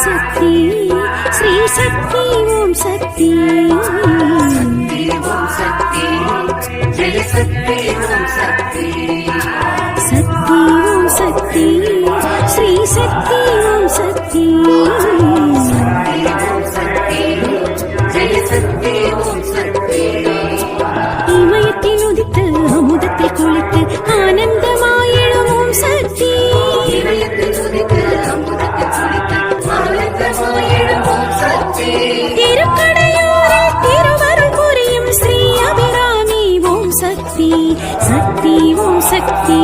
சக்தி ஸ்ரீ சக்தி ஓம் சக்தி சக்தி ஓம் சக்தி ஜெய சக்தி ஓம் சக்தி சக்தி ஓம் சக்தி ஸ்ரீ சக்தி ஓம் சக்தி சக்தி ஓம் சக்தி ஜெய சக்தி ஓம் சக்தி இமயத்தில் உதித்து அமுதத்தில் குளித்து ஆனந்தமாயிடும் ஓம் சக்தி இமயத்தில் உதித்து அமுதத்தில் குளித்து ஆனந்தமாயிடும் ஓம் சக்தி திருக்கடையூரில் திருவருள் புரியும் ஸ்ரீ அபிராமி ஓம் சக்தி சக்தி ஓம் சக்தி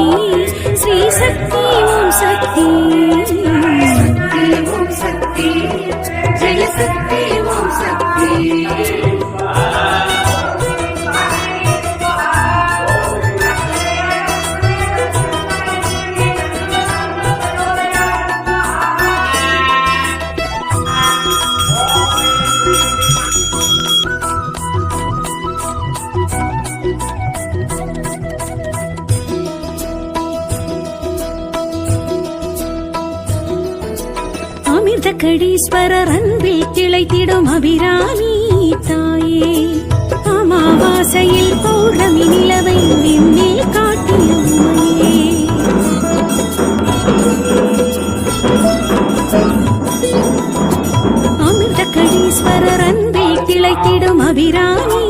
ஸ்ரீ சக்தி ஓம் சக்தி சக்தி ஓம் சக்தி ஜெய சக்தி ஓம் சக்தி அமிர்தகடீஸ்வரர் அன்பில் திளைத்திடும் அபிராமி தாயே அமாவாசையில் பௌர்ணமி நிலவை விண்ணில் காட்டிய உமையே அமிர்தகடீஸ்வரர் அன்பில் திளைத்திடும் அபிராமி